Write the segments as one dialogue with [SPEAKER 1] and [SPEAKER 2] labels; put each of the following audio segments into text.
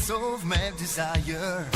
[SPEAKER 1] sauve mes desires.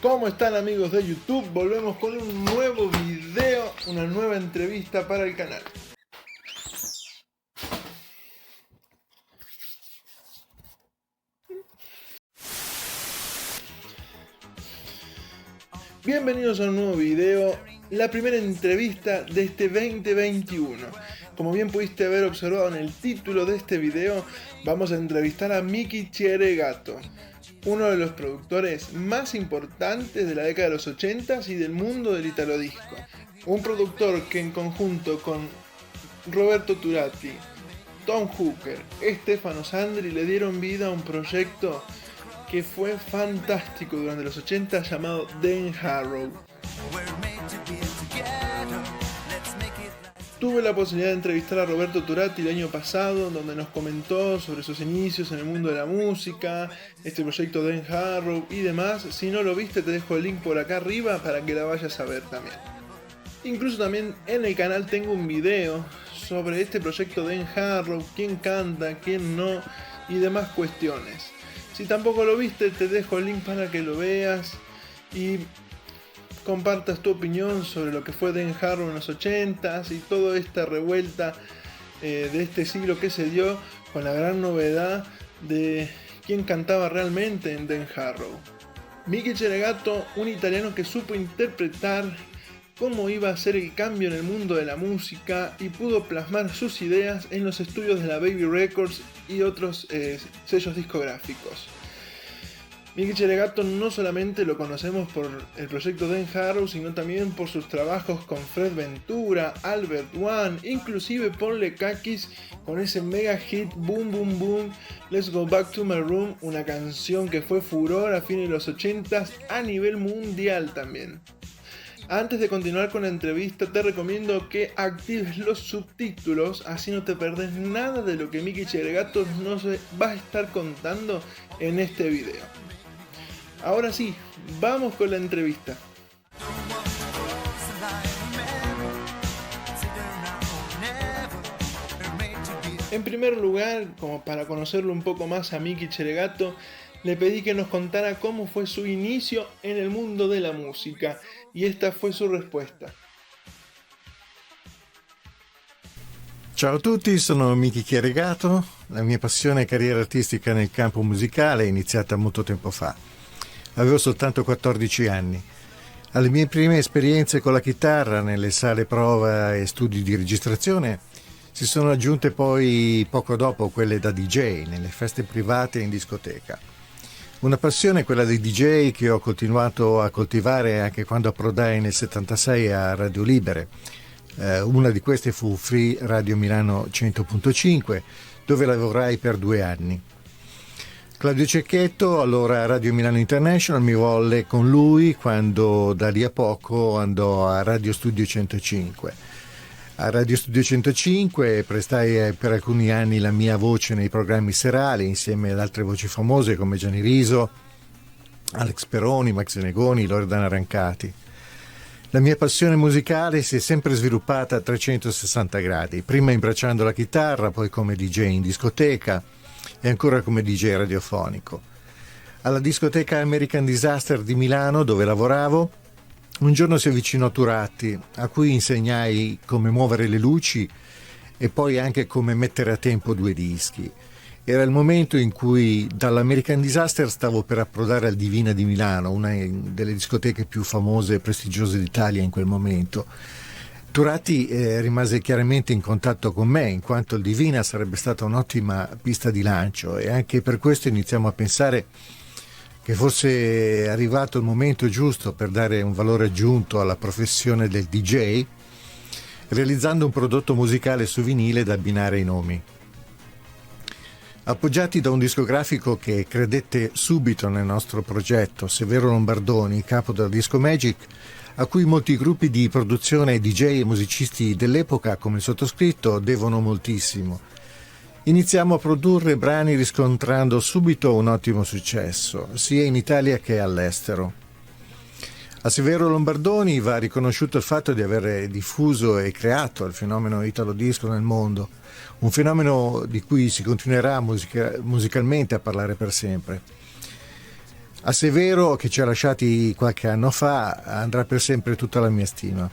[SPEAKER 2] ¿Cómo están, amigos de YouTube? Volvemos con un nuevo video, una nueva entrevista para el canal. Bienvenidos a un nuevo video, la primera entrevista de este 2021. Como bien pudiste haber observado en el título de este video, vamos a entrevistar a Miki Cheregato, uno de los productores más importantes de la década de los 80s y del mundo del italo disco. Un productor que en conjunto con Roberto Turati, Tom Hooker, Stefano Sandri le dieron vida a un proyecto que fue fantástico durante los 80 llamado Dan Harrow. Tuve la posibilidad de entrevistar a Roberto Turati el año pasado, donde nos comentó sobre sus inicios en el mundo de la música, este proyecto Dan Harrow y demás. Si no lo viste, te dejo el link por acá arriba para que la vayas a ver también. Incluso también en el canal tengo un video sobre este proyecto Dan Harrow, quién canta, quién no y demás cuestiones. Si tampoco lo viste, te dejo el link para que lo veas y compartas tu opinión sobre lo que fue Dan Harrow en los 80s y toda esta revuelta de este siglo que se dio con la gran novedad de quién cantaba realmente en Dan Harrow. Miki Cheregato, un italiano que supo interpretar cómo iba a ser el cambio en el mundo de la música y pudo plasmar sus ideas en los estudios de la Baby Records y otros sellos discográficos. Miki Cheregato no solamente lo conocemos por el proyecto Dan Harrow, sino también por sus trabajos con Fred Ventura, Albert One, inclusive Paul Kakis con ese mega hit Boom Boom Boom, Let's Go Back to My Room, una canción que fue furor a fines de los 80s a nivel mundial también. Antes de continuar con la entrevista, te recomiendo que actives los subtítulos, así no te perdés nada de lo que Miki Cheregato nos va a estar contando en este video. Ahora sí, vamos con la entrevista. En primer lugar, como para conocerlo un poco más a Miki Cheregato, le pedí que nos contara cómo fue su inicio en el mundo de la música, y esta fue su respuesta.
[SPEAKER 3] Ciao a tutti, sono Miki Cheregato. La mia passione e carriera artistica nel campo musicale è iniziata molto tempo fa. Avevo soltanto 14 anni. Alle mie prime esperienze con la chitarra nelle sale prova e studi di registrazione si sono aggiunte poi poco dopo quelle da DJ, nelle feste private e in discoteca. Una passione, quella dei DJ, che ho continuato a coltivare anche quando approdai nel 76 a Radio Libere. Una di queste fu Free Radio Milano 100.5, dove lavorai per 2 anni. Claudio Cecchetto, allora Radio Milano International, mi volle con lui quando da lì a poco andò a Radio Studio 105. A Radio Studio 105 prestai per alcuni anni la mia voce nei programmi serali insieme ad altre voci famose come Gianni Riso, Alex Peroni, Max Negoni, Loredana Rancati. La mia passione musicale si è sempre sviluppata a 360 gradi, prima imbracciando la chitarra, poi come DJ in discoteca e ancora come DJ radiofonico. Alla discoteca American Disaster di Milano, dove lavoravo, un giorno si avvicinò Turati, a cui insegnai come muovere le luci e poi anche come mettere a tempo 2 dischi. Era il momento in cui dall'American Disaster stavo per approdare al Divina di Milano, una delle discoteche più famose e prestigiose d'Italia in quel momento. Turati rimase chiaramente in contatto con me, in quanto il Divina sarebbe stata un'ottima pista di lancio, e anche per questo iniziamo a pensare che fosse arrivato il momento giusto per dare un valore aggiunto alla professione del DJ, realizzando un prodotto musicale su vinile da abbinare ai nomi. Appoggiati da un discografico che credette subito nel nostro progetto, Severo Lombardoni, capo della Disco Magic, a cui molti gruppi di produzione, DJ e musicisti dell'epoca, come il sottoscritto, devono moltissimo. Iniziamo a produrre brani riscontrando subito un ottimo successo, sia in Italia che all'estero. A Severo Lombardoni va riconosciuto il fatto di aver diffuso e creato il fenomeno italo disco nel mondo, un fenomeno di cui si continuerà musicalmente a parlare per sempre. A Severo, che ci ha lasciati qualche anno fa, andrà per sempre tutta la mia stima.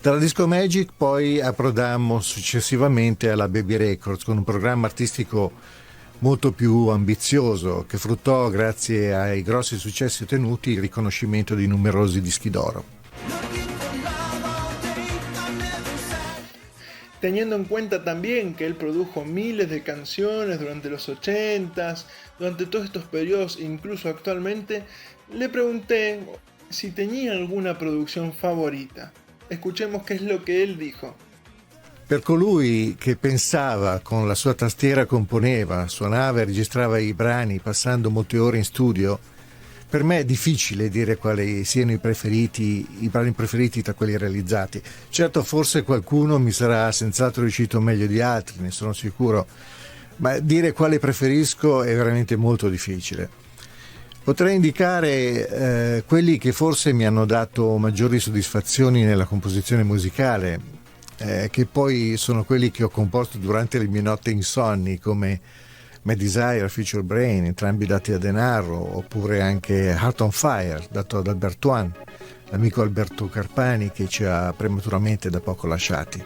[SPEAKER 3] Dalla Disco Magic poi approdammo successivamente alla Baby Records con un programma artistico molto più ambizioso, che fruttò, grazie ai grossi successi ottenuti, il riconoscimento di numerosi dischi d'oro.
[SPEAKER 2] Teniendo en cuenta también que él produjo miles de canciones durante los 80s, durante todos estos periodos, incluso actualmente, le pregunté si tenía alguna producción favorita. Escuchemos qué es lo que él dijo.
[SPEAKER 3] Per colui che pensava, con la sua tastiera componeva, suonava e registrava i brani passando molte ore in studio, per me è difficile dire quali siano i brani preferiti tra quelli realizzati. Certo, forse qualcuno mi sarà senz'altro riuscito meglio di altri, ne sono sicuro, ma dire quale preferisco è veramente molto difficile. Potrei indicare quelli che forse mi hanno dato maggiori soddisfazioni nella composizione musicale, che poi sono quelli che ho composto durante le mie notti insonni, come My Desire, Future Brain, entrambi dati a Denaro, oppure anche Heart on Fire, dato ad Alberto One, l'amico Alberto Carpani, che ci ha prematuramente da poco lasciati.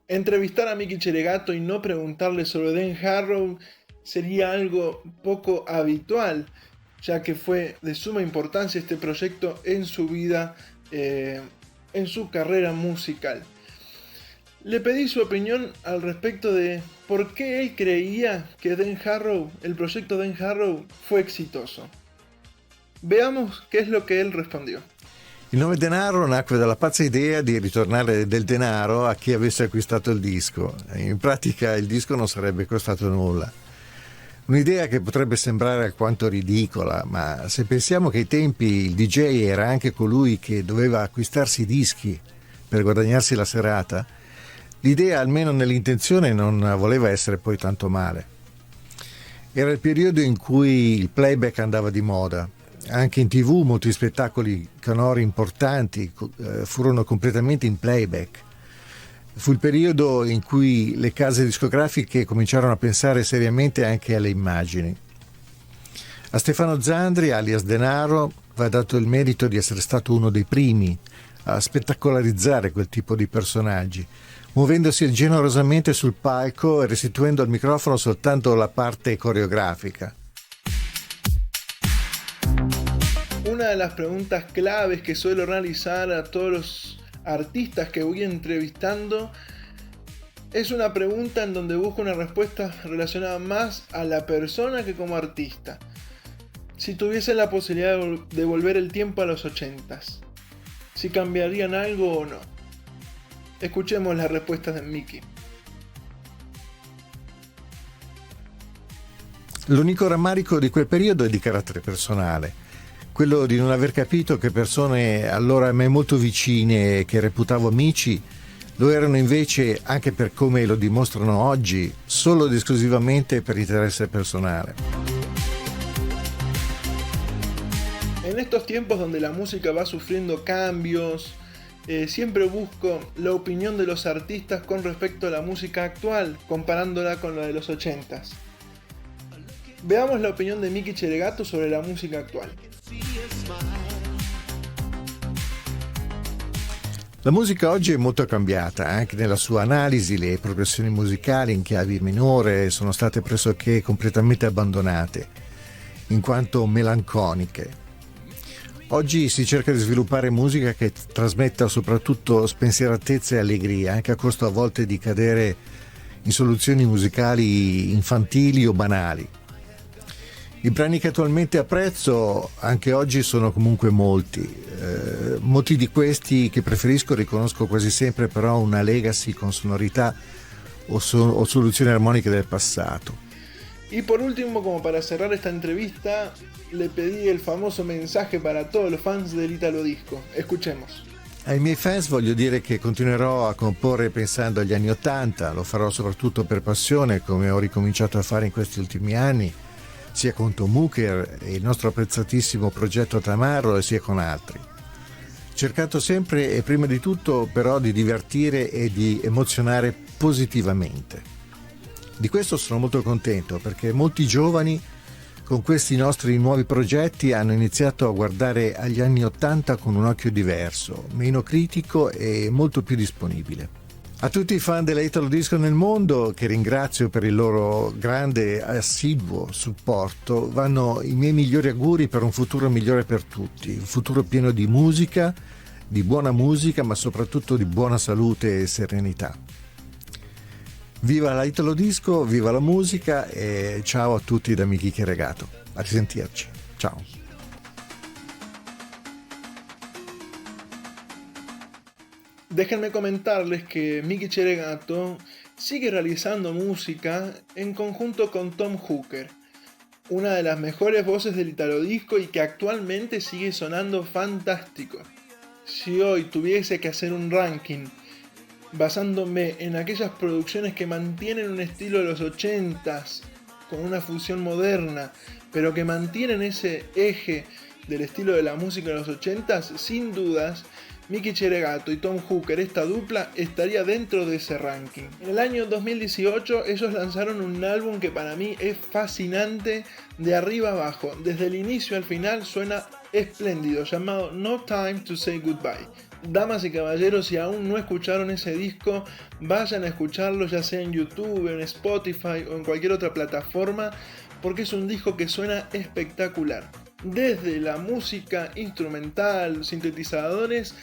[SPEAKER 2] Entrevistar a Miki Cheregato y no preguntarle sobre Dan Harrow sería algo poco habitual, ya que fue de suma importancia este proyecto en su vida, en su carrera musical. Le pedí su opinión al respecto de por qué él creía que Dan Harrow, el proyecto Dan Harrow, fue exitoso. Veamos qué es lo que él respondió.
[SPEAKER 3] Il nome Denaro nacque dalla pazza idea di ritornare del denaro a chi avesse acquistato il disco. In pratica il disco non sarebbe costato nulla. Un'idea che potrebbe sembrare alquanto ridicola, ma se pensiamo che ai tempi il DJ era anche colui che doveva acquistarsi i dischi per guadagnarsi la serata, l'idea, almeno nell'intenzione, non voleva essere poi tanto male. Era il periodo in cui il playback andava di moda. Anche in TV molti spettacoli canori importanti furono completamente in playback. Fu il periodo in cui le case discografiche cominciarono a pensare seriamente anche alle immagini. A Stefano Zandri, alias Denaro, va dato il merito di essere stato uno dei primi a spettacolarizzare quel tipo di personaggi, muovendosi generosamente sul palco e restituendo al microfono soltanto la parte coreografica.
[SPEAKER 2] Una de las preguntas claves que suelo realizar a todos los artistas que voy entrevistando es una pregunta en donde busco una respuesta relacionada más a la persona que como artista. Si tuviesen la posibilidad de volver el tiempo a los 80s, si cambiarían algo o no. Escuchemos las respuestas de Miki.
[SPEAKER 3] L'unico rammarico di quel periodo è di carattere personale. Quello di non aver capito che persone allora a me molto vicine, che reputavo amici, lo erano invece, anche per come lo dimostrano oggi, solo ed esclusivamente per interesse personale.
[SPEAKER 2] En estos tiempos donde la música va sufriendo cambios, siempre busco la opinión de los artistas con respecto a la música actual, comparándola con la de los 80s. Veamos la opinión de Miki Cheregato sobre la música actual.
[SPEAKER 3] La musica oggi è molto cambiata, anche nella sua analisi. Le progressioni musicali in chiave minore sono state pressoché completamente abbandonate, in quanto melanconiche. Oggi si cerca di sviluppare musica che trasmetta soprattutto spensieratezza e allegria, anche a costo a volte di cadere in soluzioni musicali infantili o banali. I brani che attualmente apprezzo anche oggi sono comunque molti. Molti di questi che preferisco riconosco quasi sempre però una legacy con sonorità o soluzioni armoniche del passato.
[SPEAKER 2] Y por último, como para cerrar esta entrevista, le pedí el famoso mensaje para todos los fans del Italo Disco. Escuchemos.
[SPEAKER 3] Ai miei fans voglio dire che continuerò a comporre pensando agli anni '80, lo farò soprattutto per passione, come ho ricominciato a fare in questi ultimi anni, sia con Tom Hooker e il nostro apprezzatissimo progetto Tamarro, sia con altri. Cercato sempre e prima di tutto però di divertire e di emozionare positivamente. Di questo sono molto contento, perché molti giovani con questi nostri nuovi progetti hanno iniziato a guardare agli anni '80 con un occhio diverso, meno critico e molto più disponibile. A tutti i fan della Italo Disco nel mondo, che ringrazio per il loro grande assiduo supporto, vanno i miei migliori auguri per un futuro migliore per tutti, un futuro pieno di musica, di buona musica, ma soprattutto di buona salute e serenità. Viva la Italo Disco, viva la musica e ciao a tutti da Miki Cheregato. A risentirci. Ciao.
[SPEAKER 2] Déjenme comentarles que Miki Cheregato sigue realizando música en conjunto con Tom Hooker, una de las mejores voces del Italo Disco y que actualmente sigue sonando fantástico. Si hoy tuviese que hacer un ranking basándome en aquellas producciones que mantienen un estilo de los 80s con una fusión moderna, pero que mantienen ese eje del estilo de la música de los 80s, sin dudas Miki Cheregato y Tom Hooker, esta dupla, estaría dentro de ese ranking. En el año 2018 ellos lanzaron un álbum que para mí es fascinante de arriba abajo. Desde el inicio al final suena espléndido, llamado No Time to Say Goodbye. Damas y caballeros, si aún no escucharon ese disco, vayan a escucharlo, ya sea en YouTube, en Spotify o en cualquier otra plataforma, porque es un disco que suena espectacular. Desde la música instrumental, sintetizadores,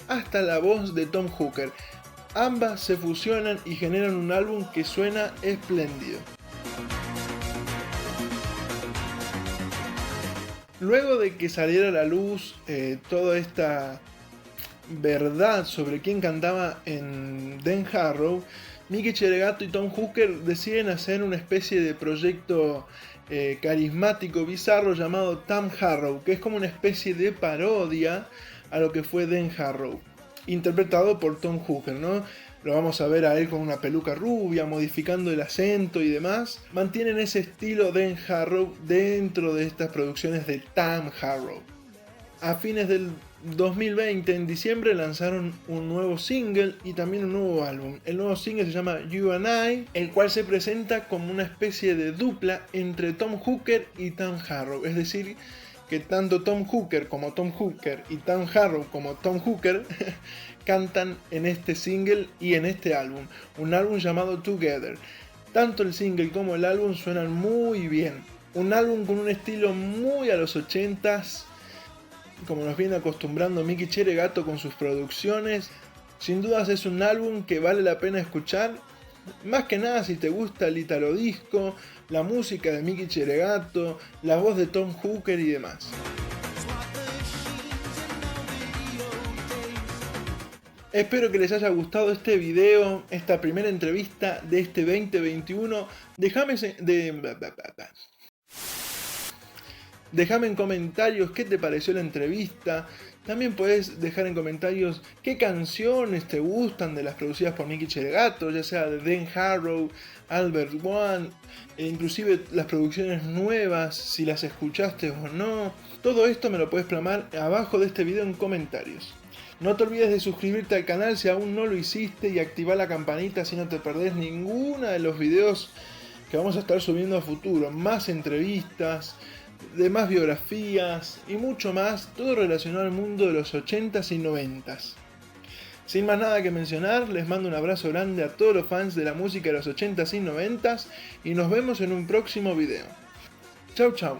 [SPEAKER 2] hasta la voz de Tom Hooker. Ambas se fusionan y generan un álbum que suena espléndido. Luego de que saliera a la luz toda esta verdad sobre quién cantaba en Dan Harrow, Miki Cheregato y Tom Hooker deciden hacer una especie de proyecto carismático, bizarro, llamado Tam Harrow, que es como una especie de parodia a lo que fue Dan Harrow, interpretado por Tom Hooker, ¿no? Lo vamos a ver a él con una peluca rubia, modificando el acento y demás. Mantienen ese estilo Dan Harrow dentro de estas producciones de Tam Harrow. A fines del 2020, en diciembre, lanzaron un nuevo single y también un nuevo álbum. El nuevo single se llama You and I, el cual se presenta como una especie de dupla entre Tom Hooker y Tam Harrow. Es decir, que tanto Tom Hooker como Tom Hooker y Tam Harrow como Tom Hooker cantan en este single y en este álbum. Un álbum llamado Together. Tanto el single como el álbum suenan muy bien. Un álbum con un estilo muy a los 80s, como nos viene acostumbrando Miki Cheregato con sus producciones. Sin dudas es un álbum que vale la pena escuchar, más que nada si te gusta el Italo Disco, la música de Miki Cheregato, la voz de Tom Hooker y demás. Espero que les haya gustado este video, esta primera entrevista de este 2021. Déjame en comentarios qué te pareció la entrevista. También puedes dejar en comentarios qué canciones te gustan de las producidas por Miki Cheregato, ya sea de Dan Harrow, Albert One, e inclusive las producciones nuevas, si las escuchaste o no. Todo esto me lo puedes plasmar abajo de este video en comentarios. No te olvides de suscribirte al canal si aún no lo hiciste y activar la campanita si no te perdés ninguno de los videos que vamos a estar subiendo a futuro. Más entrevistas, de más biografías y mucho más, todo relacionado al mundo de los 80s y 90s. Sin más nada que mencionar, les mando un abrazo grande a todos los fans de la música de los 80s y 90s y nos vemos en un próximo video. Chau chau.